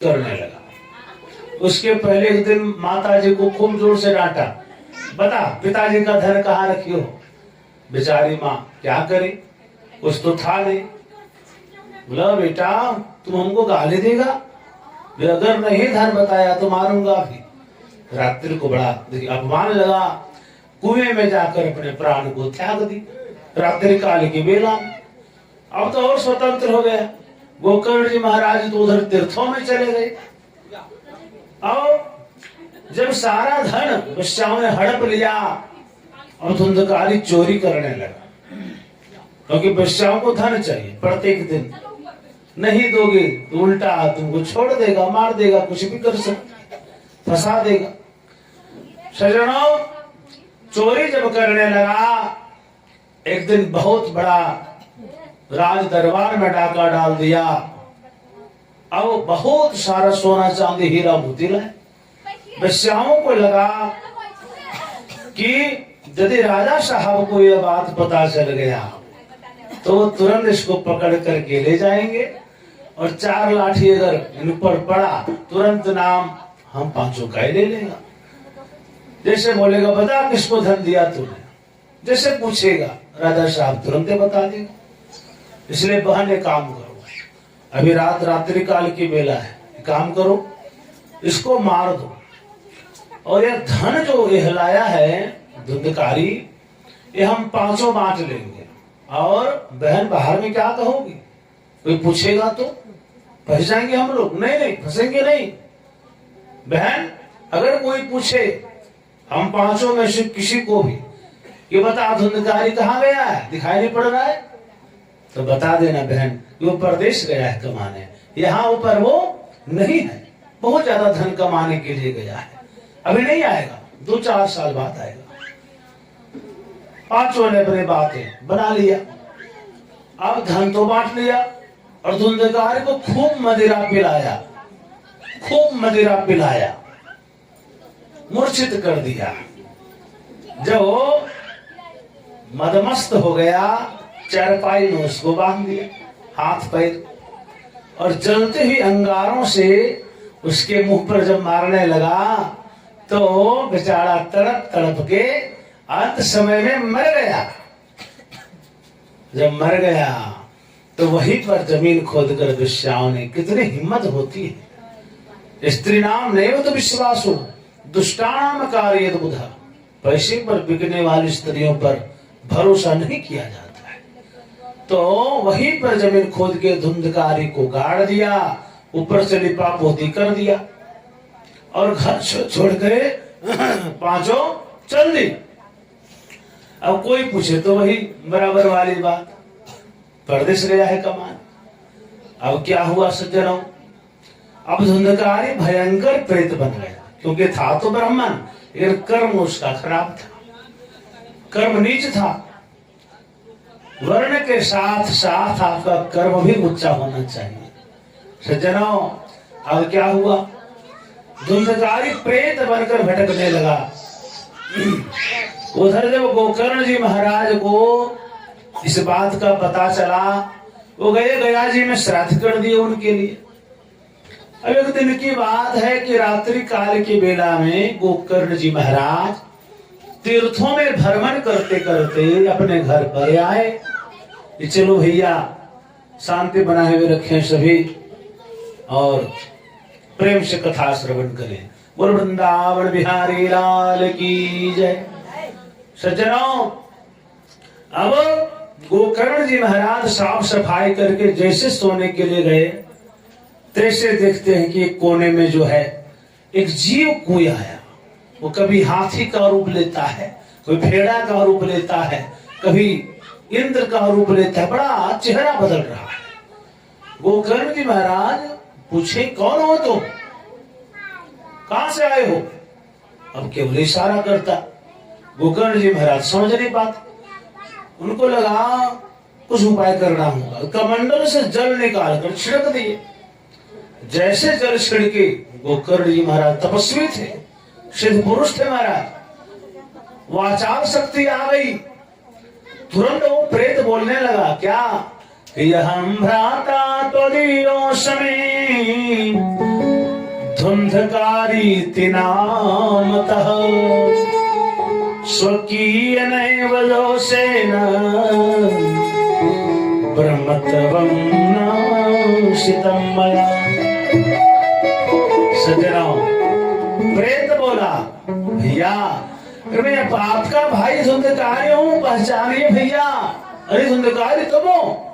करने लगा। उसके पहले एक दिन माता जी को खूब जोर से डांटा, बता पिताजी का धन कहाँ रखी हो। बेचारी माँ क्या करे, कुछ तो था नहीं। बोला बेटा तुम हमको गाली देगा, अगर नहीं धन बताया तो मारूंगा भी। रात्रि को बड़ा अपमान लगा, कुएं में जाकर अपने प्राण को त्याग दी। रात्रि काल की बेला अब तो और स्वतंत्र हो गया। गोकर्ण जी महाराज तो उधर तीर्थों में चले गए। और जब सारा धन वेश्याओं ने हड़प लिया और धुंधकारी चोरी करने लगा, क्योंकि वेश्याओं को धन चाहिए प्रत्येक दिन, नहीं दोगे तो उल्टा तुमको छोड़ देगा, मार देगा, कुछ भी कर सकता, फंसा देगा। सज्जनों, चोरी जब करने लगा, एक दिन बहुत बड़ा राज दरबार में डाका डाल दिया। अब बहुत सारा सोना चांदी हीरा मोती लाए। वेश्याओं को लगा कि यदि राजा साहब को यह बात पता चल गया तो वो तुरंत इसको पकड़ करके ले जाएंगे और 4 लाठी अगर इन पर पड़ा तुरंत नाम हम पांचों का ही ले लेगा। जैसे बोलेगा बता किसको धन दिया तूने, जैसे पूछेगा राजा साहब तुरंत बता देगा। इसलिए बहन एक काम करो, अभी रात्रि काल की बेला है, काम करो इसको मार दो और यह धन जो लाया है धुंधकारी, ये हम पांचों बांट लेंगे। और बहन बाहर में क्या कहोगी, कोई पूछेगा तो फंस जाएंगे हम लोग। नहीं नहीं फंसेंगे नहीं। बहन अगर कोई पूछे हम पांचों में से किसी को भी ये बता धुंधकारी कहाँ गया है, दिखाई नहीं पड़ रहा है, तो बता देना बहन वो परदेश गया है कमाने, यहाँ ऊपर वो नहीं है, बहुत ज्यादा धन कमाने के लिए गया है, अभी नहीं आएगा, 2-4 साल बाद आएगा। पांचों ने अपनी बातें बना लिया। अब धन तो बांट लिया और धुंधकारी को खूब मदिरा पिलाया, खूब मदिरा पिलाया, मूर्छित कर दिया। जब वो मदमस्त हो गया, चारपाई में उसको बांध दिया हाथ पैर, और जलते हुए अंगारों से उसके मुंह पर जब मारने लगा तो बेचारा तड़प तड़प के अंत समय में मर गया। जब मर गया तो वहीं पर जमीन खोद कर वेश्याओं ने, कितनी हिम्मत होती है, स्त्री नाम नहीं तो विश्वास हो, दुष्टानाम कार्य बुधा, पैसे पर बिकने वाली स्त्रियों पर भरोसा नहीं किया जाता है। तो वहीं पर जमीन खोद के धुंधकारी को गाड़ दिया, ऊपर से लिपा पोती कर दिया और घर छोड़ गए, पांचों चल दी। अब कोई पूछे तो वही बराबर वाली बात, परदेश गया है कमान। अब क्या हुआ सज्जनों, अब धुंधकारी भयंकर प्रेत बन गया, क्योंकि था तो ब्राह्मण लेकिन कर्म उसका खराब था, कर्म नीच था। वर्ण के साथ साथ आपका कर्म भी ऊंचा होना चाहिए। सज्जनों, अब क्या हुआ, धुंधकारी प्रेत बनकर भटकने लगा। उधर जब गोकर्ण जी महाराज को इस बात का पता चला, वो गए गया जी में श्राद्ध कर दिए उनके लिए। अब एक दिन की बात है कि रात्रि काल की बेला में गोकर्ण जी महाराज तीर्थों में भ्रमण करते करते अपने घर पर आए कि चलो भैया शांति बनाए हुए रखें सभी और प्रेम से कथा श्रवण करें। बोल वृंदावन बिहारी लाल की जय। सज्जनों, अब गोकर्ण जी महाराज साफ सफाई करके जैसे सोने के लिए गए, तैसे देखते हैं कि एक कोने में जो है एक जीव कोई आया। वो कभी हाथी का रूप लेता है, कोई भेड़ा का रूप लेता है, कभी इंद्र का रूप लेता है, बड़ा चेहरा बदल रहा है। गोकर्ण जी महाराज पूछे कौन हो तुम, कहां से आए हो। अब केवल इशारा करता, गोकर्ण जी महाराज समझ नहीं पाते। उनको लगा कुछ उपाय करना होगा, कमंडल से जल निकाल कर छिड़क दिए। जैसे जल छिड़के, गोकर्ण जी महाराज तपस्वी थे, सिद्ध पुरुष थे महाराज, वाचाल शक्ति आ गई। तुरंत वो प्रेत बोलने लगा, क्या कि हम भ्राता तो दियो समय धुंधकारी तिनामतः स्वकीय नैव दोषेण ब्रह्मत्वं नाशितं मया। सज्जनों, प्रेत बोला, भैया मैं आपका भाई धुंधकारी हूँ, पहचानिए भैया। अरे धुंधकारी तुम हो?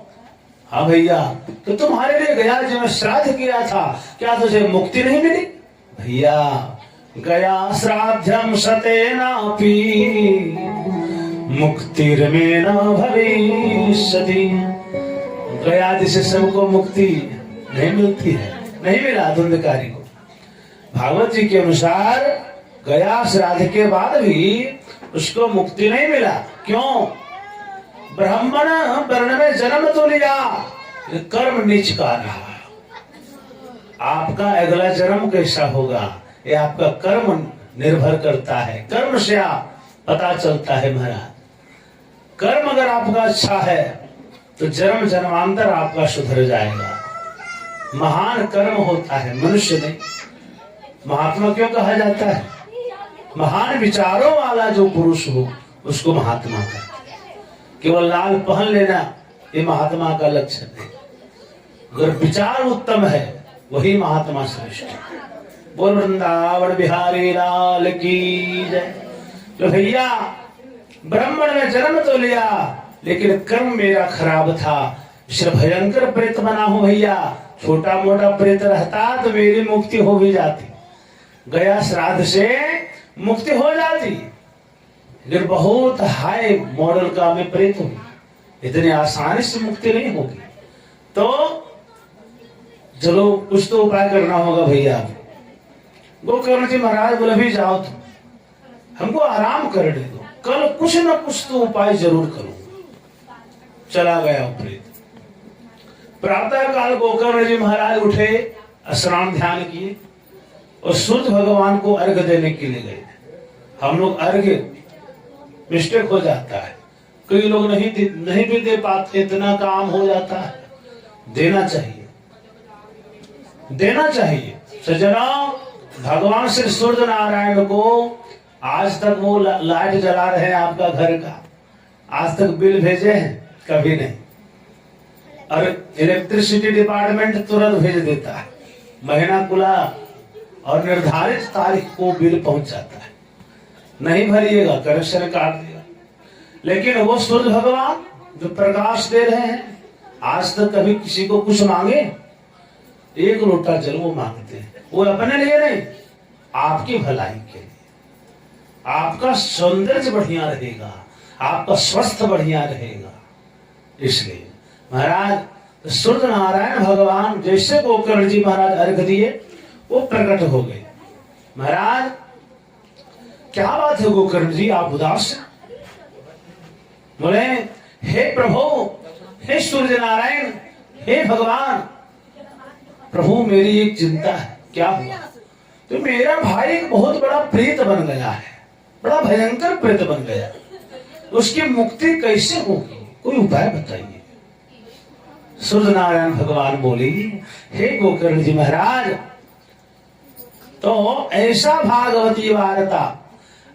हाँ भैया, तो तुम्हारे लिए गया जो मैं श्राद्ध किया था, क्या तुझे मुक्ति नहीं मिली? भैया गया श्राद्धम सतेनापि मुक्तिर्मे न भविष्यति। गया जिसे सबको मुक्ति नहीं मिलती है, नहीं मिला धुंधकारी को। भागवत जी के अनुसार गया श्राद्ध के बाद भी उसको मुक्ति नहीं मिला। क्यों? ब्राह्मण वर्ण में जन्म तो लिया, कर्म नीच का रहा। आपका अगला जन्म कैसा होगा ये आपका कर्म निर्भर करता है। कर्म से पता चलता है महाराज। कर्म अगर आपका अच्छा है तो जन्म जन्मांतर आपका सुधर जाएगा। महान कर्म होता है, मनुष्य नहीं। महात्मा क्यों कहा जाता है? महान विचारों वाला जो पुरुष हो उसको महात्मा का। केवल लाल पहन लेना ये महात्मा का लक्षण है। अगर विचार उत्तम है वही महात्मा श्रेष्ठ है। बोल वृंदावन बिहारी लाल की जय। तो भैया ब्राह्मण में जन्म तो लिया लेकिन कर्म मेरा खराब था, इसलिए भयंकर प्रेत बना हूं भैया। छोटा मोटा प्रेत रहता तो मेरी मुक्ति हो भी जाती, गया श्राद्ध से मुक्ति हो जाती। लेकिन बहुत हाई मॉडल का मैं प्रेत हूं, इतनी आसानी से मुक्ति नहीं होगी। तो चलो कुछ तो उपाय करना होगा भैया। गोकर्ण जी महाराज बोले भी जाओ तुम, हमको आराम करने दो, कल कुछ न कुछ तो उपाय जरूर करूंगा। चला गया प्रेत। प्रातः काल गोकर्ण जी महाराज उठे, स्नान ध्यान किए और सूर्य भगवान को अर्घ देने के लिए गए। हम लोग अर्घ मिस्टेक हो जाता है, कई लोग नहीं भी दे पाते, इतना काम हो जाता है। देना चाहिए, देना चाहिए। सज्जनों, भगवान श्री सूर्य नारायण को आज तक वो लाइट जला रहे हैं आपका घर का, आज तक बिल भेजे हैं? कभी नहीं। और इलेक्ट्रिसिटी डिपार्टमेंट तुरंत भेज देता है, महीना खुला और निर्धारित तारीख को बिल पहुंच जाता है। नहीं भरिएगा कनेक्शन काट दिया। लेकिन वो सूर्य भगवान जो प्रकाश दे रहे हैं, आज तक कभी किसी को कुछ मांगे? एक लोटा जल वो मांगते हैं, वो अपने लिए नहीं, आपकी भलाई के लिए। आपका सौंदर्य बढ़िया रहेगा, आपका स्वास्थ्य बढ़िया रहेगा। इसलिए महाराज सूर्य नारायण भगवान जैसे गोकर्ण जी महाराज अर्घ दिए वो प्रकट हो गए। महाराज क्या बात है गोकर्ण जी, आप उदास हैं? बोले हे प्रभु, हे सूर्य नारायण, हे भगवान, प्रभु मेरी एक चिंता है। क्या हुआ? तो मेरा भाई एक बहुत बड़ा प्रेत बन गया है, बड़ा भयंकर प्रेत बन गया, उसकी मुक्ति कैसे होगी? कोई उपाय बताइए। सूर्य नारायण भगवान बोली, हे गोकर्ण जी महाराज, तो ऐसा भागवती वार्ता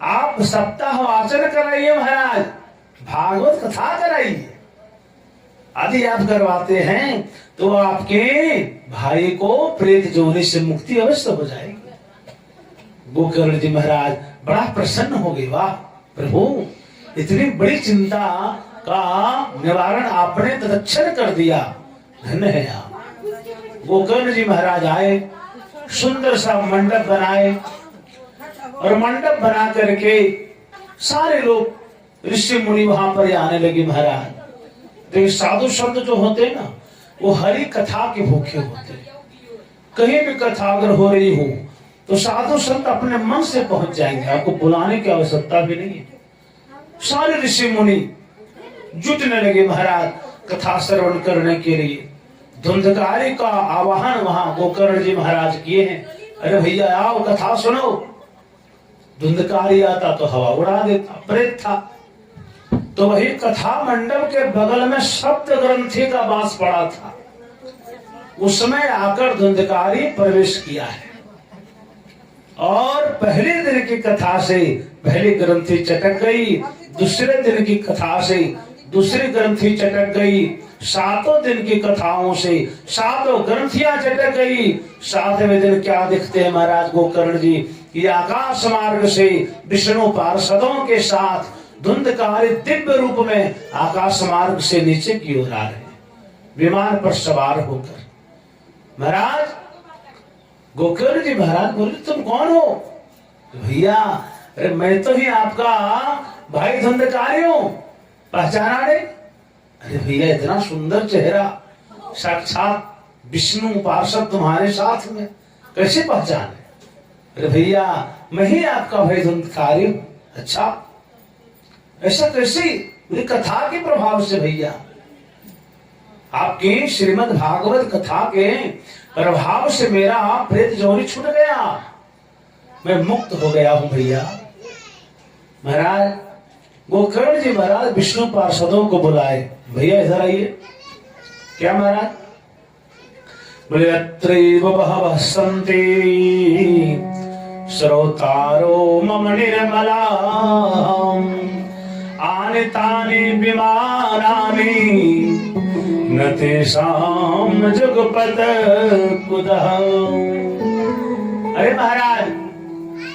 आप सप्ताह वाचन कराइए महाराज, भागवत कथा कराइए। यदि आप करवाते हैं तो आपके भाई को प्रेत जोनी से मुक्ति अवश्य हो जाएगी। गोकर्ण जी महाराज बड़ा प्रसन्न हो गए। वाह प्रभु, इतनी बड़ी चिंता का निवारण आपने तत्क्षण कर दिया, धन्य है आप। गोकर्ण जी महाराज आए, सुंदर सा मंडप बनाए और मंडप बना करके सारे लोग ऋषि मुनि वहां पर आने लगे। महाराज तो साधु संत जो होते हैं ना, वो हरि कथा के भूखे होते हैं। कहीं भी कथा अगर हो रही हो तो साधु संत अपने मन से पहुंच जाएंगे, आपको बुलाने की आवश्यकता भी नहीं है। सारे ऋषि मुनि जुटने लगे महाराज कथा श्रवण करने के लिए। धुंधकारी का आवाहन वहां गोकर्ण जी महाराज किए हैं, अरे भैया आओ कथा सुनो। धुंधकारी आता तो हवा उड़ा देता, प्रेत था। तो वही कथा मंडप के बगल में सप्त ग्रंथि का बांस पड़ा था, उसमें आकर धुंधकारी प्रवेश किया है। और पहले दिन की कथा से पहली ग्रंथि चटक गई, दूसरे दिन की कथा से दूसरी ग्रंथि चटक गई, सातों दिन की कथाओं से सातों ग्रंथियां चटक गई। सातवें दिन क्या दिखते हैं महाराज गोकर्ण जी? ये आकाश मार्ग से विष्णु पार्षदों के साथ धुंधकारी दिव्य रूप में आकाश मार्ग से नीचे की ओर आ रहे हैं, विमान पर सवार होकर। महाराज गोकर्ण जी महाराज बोले तुम कौन हो? भैया अरे मैं तो ही आपका भाई धुंधकारी हूं, पहचाना नहीं? अरे भैया इतना सुंदर चेहरा, साक्षात विष्णु पार्षद तुम्हारे साथ में, कैसे पहचाने? अरे भैया मैं ही आपका भाई धुंधकारी हूं। अच्छा ऐसा कैसे? मेरी कथा के प्रभाव से भैया, आपकी श्रीमद् भागवत कथा के प्रभाव से मेरा प्रेत जोनी छूट गया, मैं मुक्त हो गया हूं भैया। महाराज गोकर्ण जी महाराज विष्णु पार्षदों को बुलाए, भैया इधर आइए। क्या महाराज? बोले अत्रैव बहवः सन्ति श्रोतारो मम निर्मला आनि तानि विमानानि न तेषां जुगपत् कुतः। अरे महाराज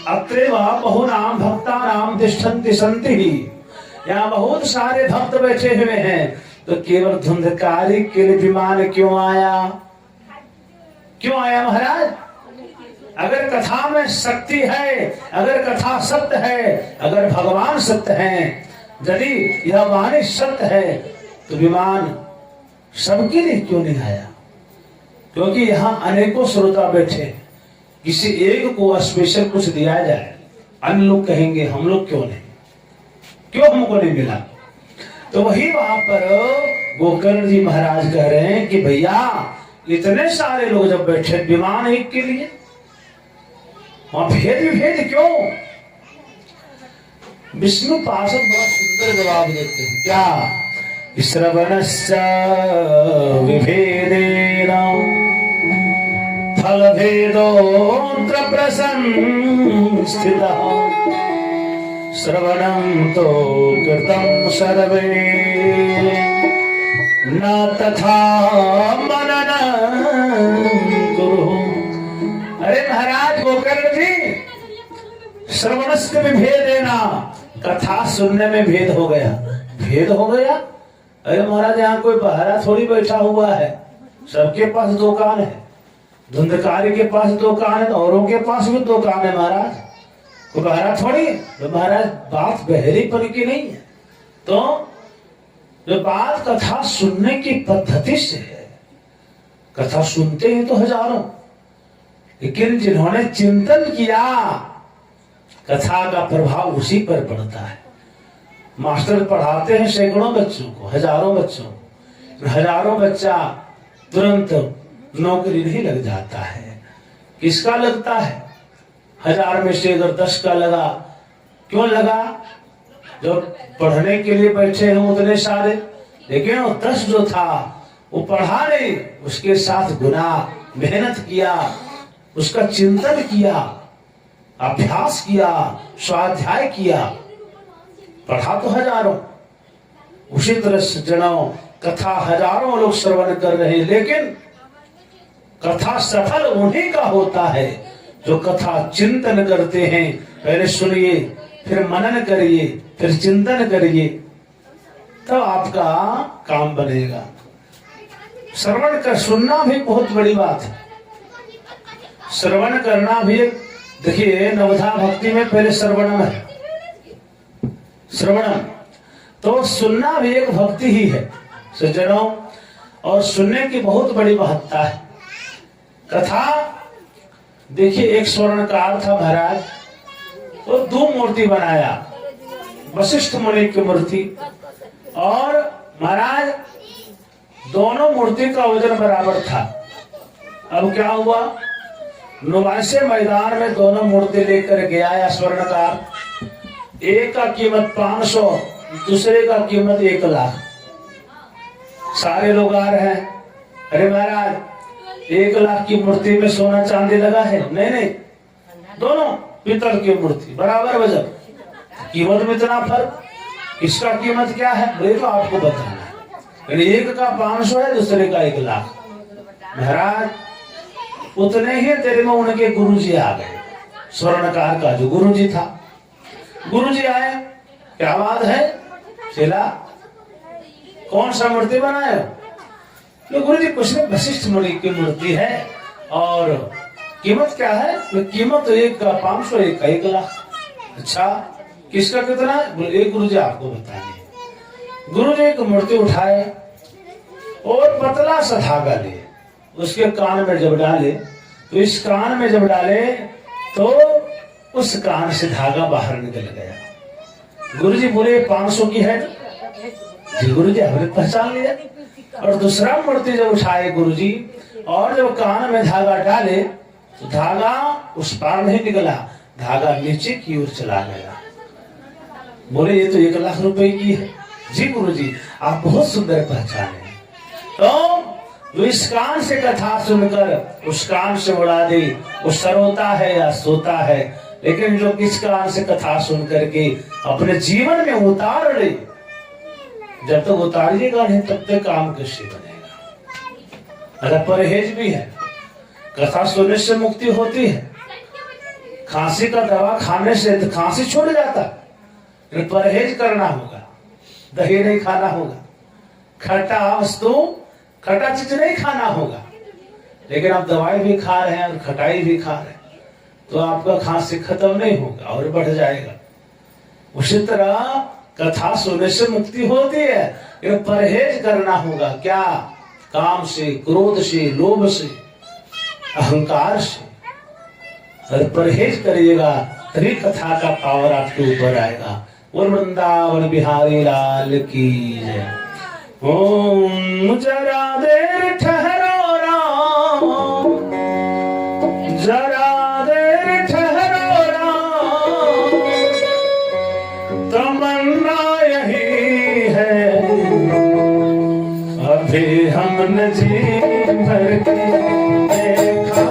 अत्रैव बहुनाम भक्तानां तिष्ठन्ति सन्ति, यहाँ बहुत सारे भक्त बैठे हुए हैं, तो केवल धुंधकारी के लिए विमान क्यों आया? क्यों आया महाराज? अगर कथा में शक्ति है, अगर कथा सत्य है, अगर भगवान सत्य है, यदि यह वाणी सत्य है, तो विमान सबके लिए क्यों नहीं आया? क्योंकि यहाँ अनेकों श्रोता बैठे, किसी एक को स्पेशल कुछ दिया जाए, अन्य लोग कहेंगे हम लोग क्यों नहीं, क्यों हमको नहीं मिला? तो वही वहां पर गोकर्ण जी महाराज कह रहे हैं कि भैया इतने सारे लोग जब बैठे विमान एक के लिए, वहां भेद विभेद क्यों? विष्णु पार्षद बड़ा सुंदर जवाब देते हैं, क्या? श्रवणश्च विभेदेन फल भेदोऽत्र प्रसंस्थितः श्रवणं तो कृतं सर्वे न तथा मननं कुरु। अरे महाराज गोकर्ण जी श्रवणस्य विभेदेन, कथा सुनने में भेद हो गया। भेद हो गया? अरे महाराज यहाँ कोई बहरा थोड़ी बैठा हुआ है, सबके पास दुकान है, धुंधकारी के पास दुकान है, औरों के पास भी दुकान है महाराज, कोई बहरा थोड़ी। तो महाराज बात बहरीपन की नहीं है, तो जो बात कथा सुनने की पद्धति से है, कथा सुनते हैं तो हजारों, लेकिन जिन्होंने चिंतन किया कथा का प्रभाव उसी पर पड़ता है। मास्टर पढ़ाते हैं सैकड़ों बच्चों को, हजारों बच्चों, हजारों बच्चा तुरंत नौकरी नहीं लग जाता है। किसका लगता है? 1000 में से अगर 10 का लगा, क्यों लगा? जो पढ़ने के लिए बैठे हैं उतने सारे, लेकिन वो 10 जो था वो पढ़ा नहीं, उसके साथ गुना मेहनत किया, उसका चिंतन किया, अभ्यास किया, स्वाध्याय किया, पढ़ा तो हजारों। उसी तरह से जनाओ कथा हजारों लोग श्रवण कर रहे हैं, लेकिन कथा सफल उन्हीं का होता है जो कथा चिंतन करते हैं। पहले सुनिए, फिर मनन करिए, फिर चिंतन करिए, तब आपका काम बनेगा। श्रवण कर सुनना भी बहुत बड़ी बात है, श्रवण करना भी। देखिए नवधा भक्ति में पहले श्रवणम है, श्रवणम, तो सुनना भी एक भक्ति ही है सज्जनों, और सुनने की बहुत बड़ी महत्ता है। कथा देखिए, एक स्वर्णकार था महाराज, वो 2 मूर्ति बनाया, वशिष्ठ मुनि की मूर्ति, और महाराज दोनों मूर्ति का वजन बराबर था। अब क्या हुआ, नुमाइशे मैदान में दोनों मूर्ति लेकर गया स्वर्णकार, एक का कीमत 500, दूसरे का कीमत 1 लाख। सारे लोग आ रहे हैं, अरे महाराज 1 लाख की मूर्ति में सोना चांदी लगा है? नहीं नहीं, दोनों पीतल की मूर्ति बराबर वजन, कीमत में इतना फर्क, इसका कीमत क्या है ये तो आपको बताना है। एक का 500 है, दूसरे का 1 लाख। महाराज उतने ही तेरे में उनके गुरुजी आ गए, स्वर्णकार का जो गुरुजी था, गुरुजी आए, क्या बात है चेला, कौन सा मूर्ति बनाए हो? तो गुरुजी कुछ नहीं, वशिष्ठ मुनि की मूर्ति है, और कीमत क्या है? तो कीमत तो एक का 500, एक का 1 लाख। अच्छा किसका कितना है? एक गुरुजी आपको बताएंगे। गुरुजी एक मूर्ति उठाए और पतला सा धागा लिए, उसके कान में जब डाले, तो इस कान में जब डाले तो उस कान से धागा बाहर निकल गया। गुरुजी बोले 500 की है जी। गुरुजी हमने पहचान लिया। और दूसरा मूर्ति जब उठाए गुरुजी, और जब कान में धागा डाले तो धागा उस पार नहीं निकला, धागा नीचे की ओर चला गया। बोले ये तो 1 लाख रुपए की है। जी गुरुजी आप बहुत सुंदर पहचाने। तो इस कान से कथा सुनकर उस कान से उड़ा दे, वो सरोता है या सोता है, लेकिन जो इस कान से कथा सुन करके अपने जीवन में उतार ले, जब तक उतारिएगा नहीं तब तक काम कैसे बनेगा। अगर परहेज भी है, कथा सुनने से मुक्ति होती है, खांसी का दवा खाने से खांसी छूट जाता, परहेज करना होगा, दही नहीं खाना होगा, खट्टा वस्तु खट्टा चीज नहीं खाना होगा। लेकिन आप दवाई भी खा रहे हैं और खटाई भी खा रहे हैं तो आपका खांसी खत्म नहीं होगा और बढ़ जाएगा। उसी तरह कथा सुनने से मुक्ति होती है, लेकिन परहेज करना होगा। क्या? काम से, क्रोध से, लोभ से, अहंकार से। अगर परहेज करिएगा तभी कथा का पावर आपके ऊपर आएगा। और वृंदावन बिहारी लाल की जय। ओम जरा देर ठहरो राम, जरा देर ठहरो राम, तमन्ना यही है अभी हमने जी भर के देखा।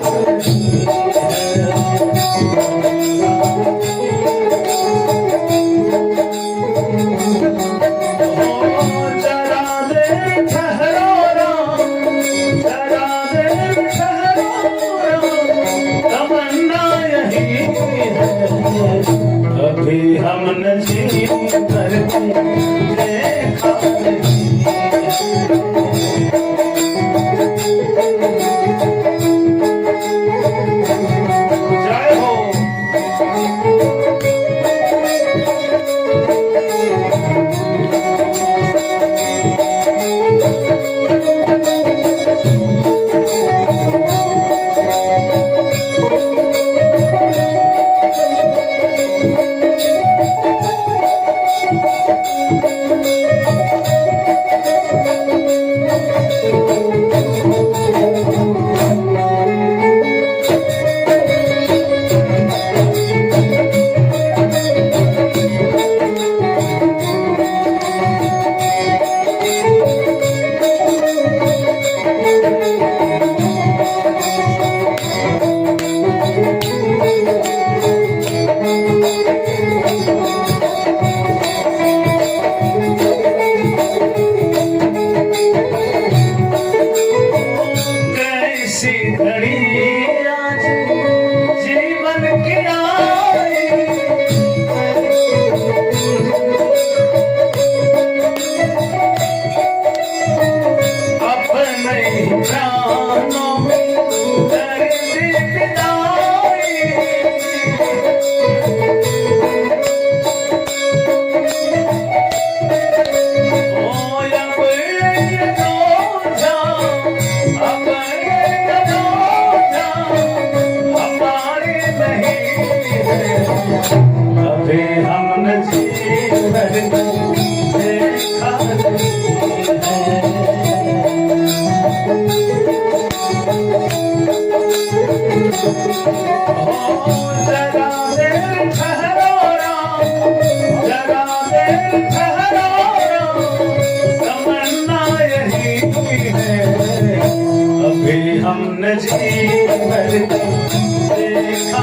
अभी हमने जी करके देखा। जय हो। हमने जी भर देखा।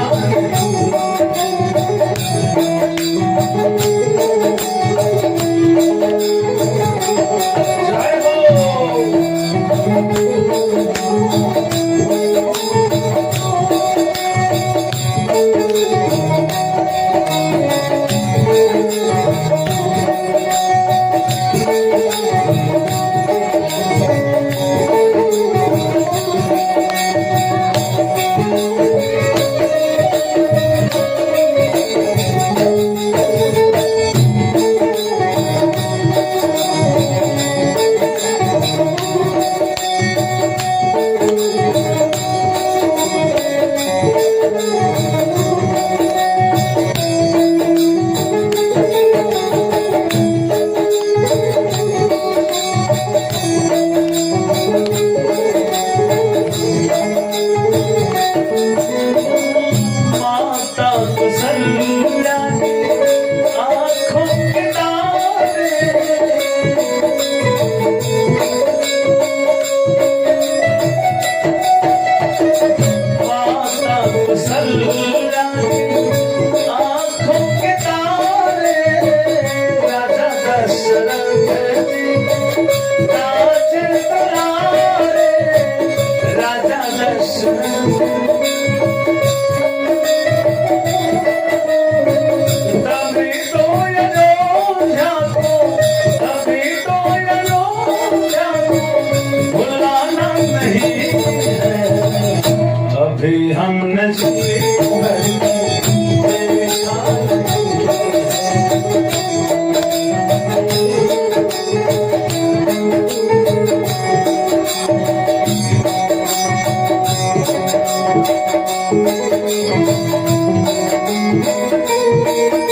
आंखों के तारे राजा दशरथ जी नाचे तरारे राजा दशरथ तभी तो अयोध्या को भुलाना नहीं है अभी हमने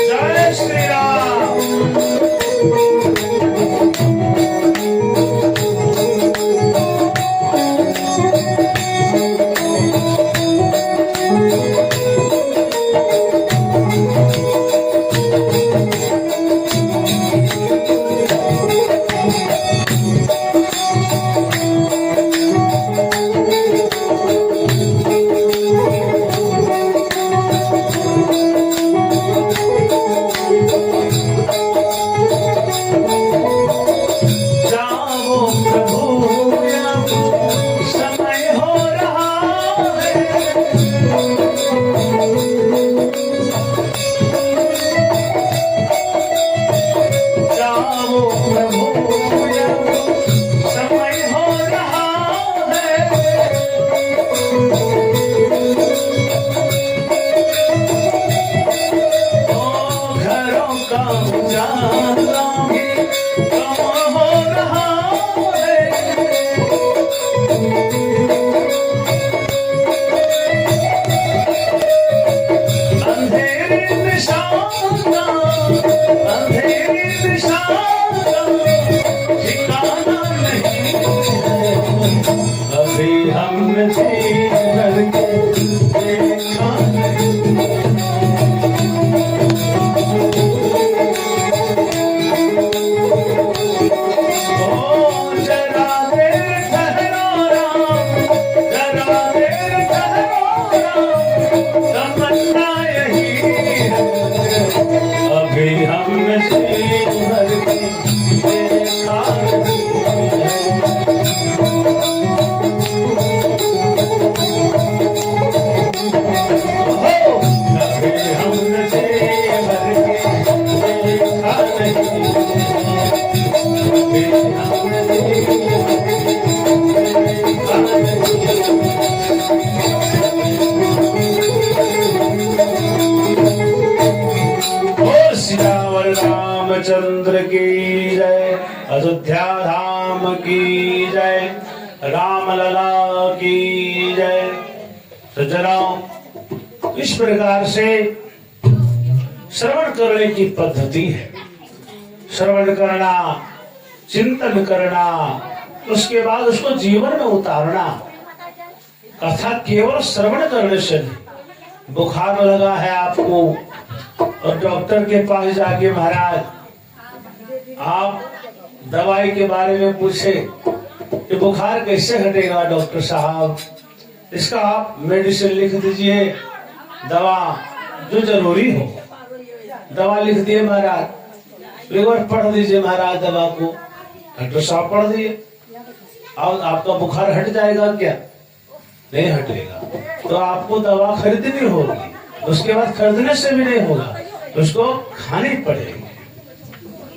जय श्री राम। रामचंद्र की जय, अयोध्या धाम की जय, रामलला की जय। तो जनाब इस प्रकार से श्रवण करने की पद्धति है। श्रवण करना, चिंतन करना, उसके बाद उसको जीवन में उतारना। कथा केवल श्रवण करने से नहीं। बुखार लगा है आपको और डॉक्टर के पास जाके महाराज आप दवाई के बारे में पूछे कि बुखार कैसे हटेगा डॉक्टर साहब, इसका आप मेडिसिन लिख दीजिए, दवा जो जरूरी हो दवा लिख दिए महाराज, एक बार पढ़ दीजिए महाराज दवा को। डॉक्टर साहब पढ़ दिए, अब आपका बुखार हट जाएगा क्या? नहीं हटेगा, तो आपको दवा खरीदनी होगी। उसके बाद खरीदने से भी नहीं होगा, उसको खानी पड़ेगी,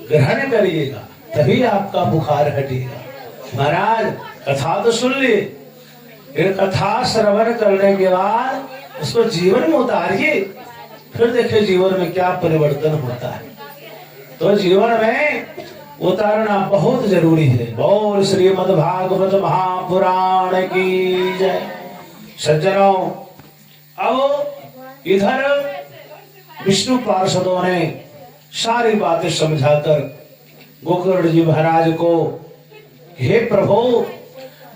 ग्रहण करिएगा तभी आपका बुखार हटेगा। महाराज कथा तो सुन ली, फिर कथा श्रवण करने के बाद उसको जीवन में उतारिए, फिर देखिए जीवन में क्या परिवर्तन होता है। तो जीवन में उतारना बहुत जरूरी है। बोल श्रीमद् भागवत महापुराण की जय। सज्जनों, अब इधर विष्णु पार्षदों ने सारी बातें समझाकर गोकर्ण जी महाराज को, हे प्रभु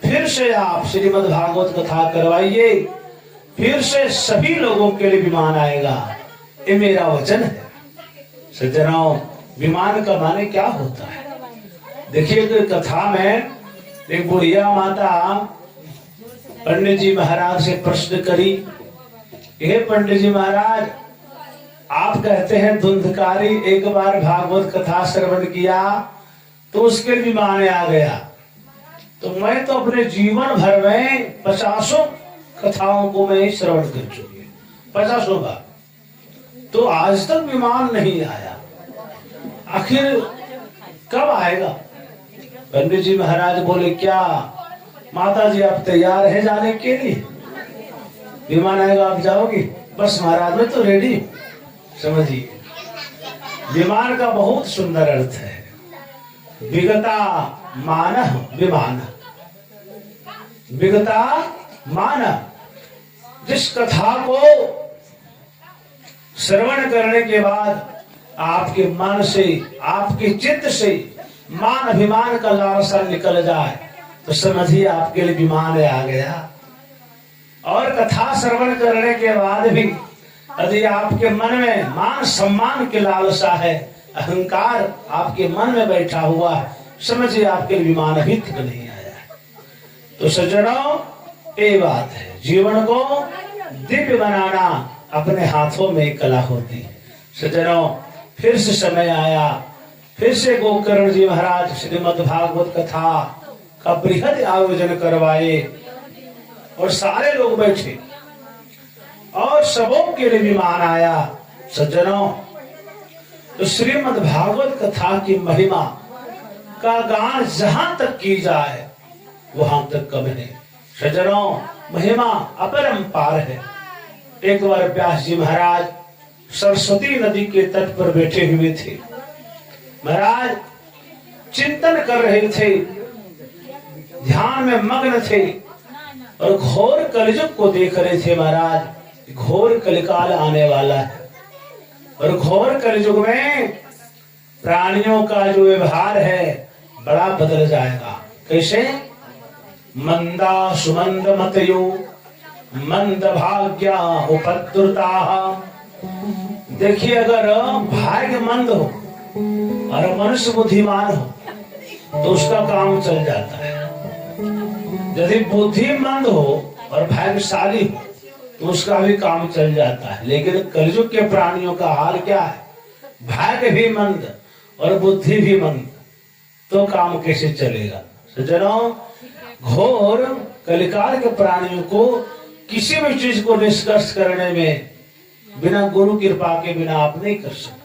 फिर से आप श्रीमद् भागवत कथा करवाइए, फिर से सभी लोगों के लिए विमान आएगा, ये मेरा वचन है। सज्जनों, विमान का माने क्या होता है? देखिए कि कथा में एक बुढ़िया माता पंडित जी महाराज से प्रश्न करी हे पंडित जी महाराज, आप कहते हैं धुंधकारी एक बार भागवत कथा श्रवण किया तो उसके लिए विमान आ गया, तो मैं तो अपने जीवन भर में 50 कथाओं को मैं श्रवण कर चुकी हूँ, 50 बार, तो आज तक विमान नहीं आया, आखिर कब आएगा? पंडित जी महाराज बोले, क्या माता जी आप तैयार हैं जाने के लिए? विमान आएगा आप जाओगी? बस महाराज मैं तो रेडी। समझिए, विमान का बहुत सुंदर अर्थ है, विगता मानः विमान, विगता मानः, जिस कथा को श्रवण करने के बाद आपके मन से, आपके चित्त से मान अभिमान का लालसा निकल जाए तो समझिए आपके लिए विमान आ गया। और कथा श्रवण करने के बाद भी यदि आपके मन में मान सम्मान की लालसा है, अहंकार आपके मन में बैठा हुआ है, समझिए आपके लिए विमान अभी तक नहीं आया। तो सज्जनों, ये बात है, जीवन को दिव्य बनाना अपने हाथों में कला होती है। सज्जनों, फिर से समय आया, फिर से गोकर्ण जी महाराज श्रीमद् भागवत कथा का बृहद आयोजन करवाए और सारे लोग बैठे और सबों के लिए विमान आया। सज्जनों, तो श्रीमद् भागवत कथा की महिमा का गान जहां तक की जाए वहां तक कम है। सज्जनों, महिमा अपरंपार है। एक बार व्यास जी महाराज सरस्वती नदी के तट पर बैठे हुए थे। महाराज चिंतन कर रहे थे, ध्यान में मग्न थे और घोर कलियुग को देख रहे थे। महाराज, घोर कलिकाल आने वाला है और घोर कलियुग में प्राणियों का जो व्यवहार है बड़ा बदल जाएगा। कैसे? मंदा सुमंद मतयो मंद भाग्या उपद्रुता। देखिए, अगर भाग्य मंद हो और मनुष्य बुद्धिमान हो तो उसका काम चल जाता है। यदि बुद्धि मंद हो और भाग्यशाली हो तो उसका भी काम चल जाता है। लेकिन कलयुग के प्राणियों का हाल क्या है? भाग्य भी मंद और बुद्धि भी मंद, तो काम कैसे चलेगा? सज्जनों, घोर कलिकाल के प्राणियों को किसी भी चीज को निष्कर्ष करने में बिना गुरु कृपा के बिना आप नहीं कर सकते।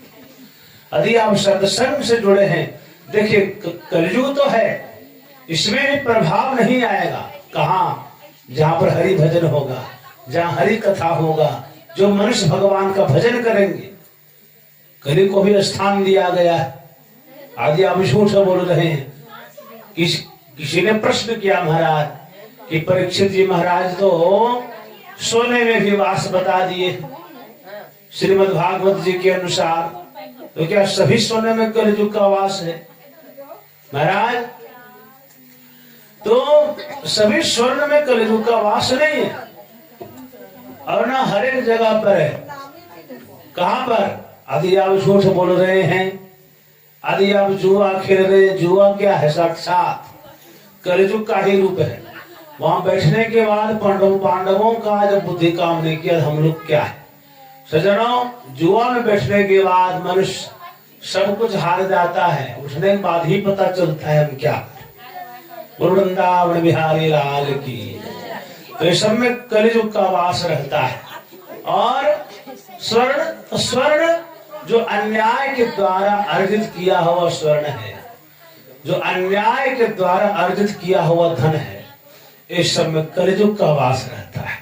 यदि आप सत्संग से जुड़े हैं, देखिए कलयुग तो है, इसमें प्रभाव नहीं आएगा। कहाँ? जहां पर हरि भजन होगा, जहां हरि कथा होगा, जो मनुष्य भगवान का भजन करेंगे, कलि को भी स्थान दिया गया है। आदि आप झूठ बोल रहे हैं। किसी ने प्रश्न किया महाराज कि परीक्षित जी महाराज तो सोने में भी वास बता दिए श्रीमद् भागवत जी के अनुसार, तो क्या सभी सोने में कलयुग का वास है? महाराज, तो सभी स्वर्ण में कलयुग का वास नहीं है और ना हर एक जगह पर है। कहां पर? आदि आप झूठ बोल रहे हैं, आदि आप जुआ खेल रहे हैं। जुआ क्या है? साक्षात कलयुग का ही रूप है। वहां बैठने के बाद पांडवों का जब बुद्धि काम नहीं किया, हम लोग क्या है? सज्जनों, जुआ में बैठने के बाद मनुष्य सब कुछ हार जाता है, उठने के बाद ही पता चलता है हम क्या। वृंदावन बिहारी लाल की। तो इस सब में कलियुग का वास रहता है। और स्वर्ण जो अन्याय के द्वारा अर्जित किया हुआ स्वर्ण है, जो अन्याय के द्वारा अर्जित किया हुआ धन है, इस सब में कलियुग का वास रहता है।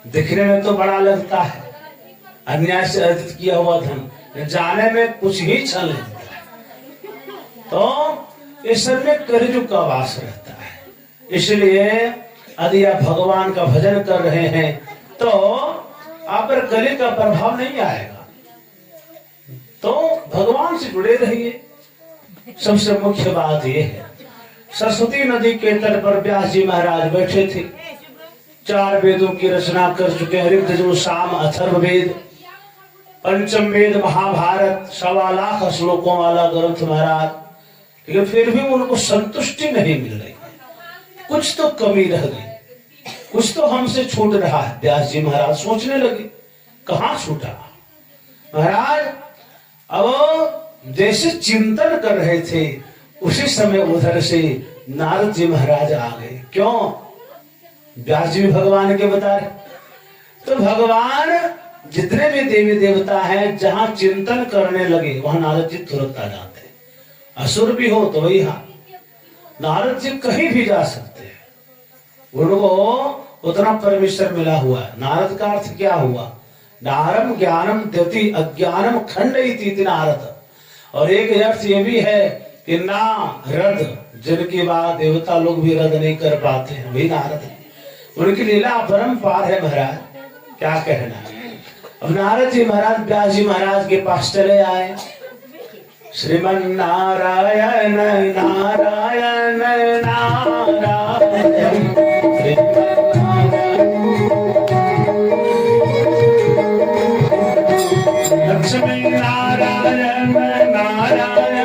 दिखने में तो बड़ा लगता है, अन्याय से अर्जित किया हुआ धन जाने में कुछ ही क्षण लगता है। तो इस सब में कलियुग का वास रहता है। इसलिए यदि आप भगवान का भजन कर रहे हैं तो आप पर कलि का प्रभाव नहीं आएगा। तो भगवान से जुड़े रहिए। सबसे मुख्य बात यह है, सरस्वती नदी के तट पर व्यास जी महाराज बैठे थे। 4 वेदों की रचना कर चुके हैं, ऋग्यजुः साम अथर्ववेद, पंचम वेद महाभारत, 1.25 लाख श्लोकों वाला ग्रंथ महाराज। लेकिन फिर भी उनको संतुष्टि नहीं मिल रही, कुछ तो कमी रह गई, कुछ तो हमसे छूट रहा है। व्यास जी महाराज सोचने लगे कहाँ छूटा महाराज। अब जैसे चिंतन कर रहे थे उसी समय उधर से नारद जी महाराज आ गए। क्यों? व्यास जी भी भगवान के बता रहे। तो भगवान जितने भी देवी देवता हैं जहां चिंतन करने लगे वहां नारद जी तुरंत आ जाते हैं। असुर भी हो तो वही हाल, नारद जी कहीं भी जा सकते हैं। उनको उतना परमेश्वर मिला हुआ है। नारद का अर्थ क्या हुआ? नारम ज्ञानम द्यति अज्ञानम खंडयति नारद। और एक अर्थ ये भी है कि ना रद, जिनकी बात देवता लोग भी रद नहीं कर पाते हैं, वही नारद है। उनकी लीला अपरंपार है महाराज, क्या कहना है। अब नारद जी महाराज व्यास जी महाराज के पास चले आए। श्रीमन नारायण नारायण नारायण लक्ष्मी नारायण नारायण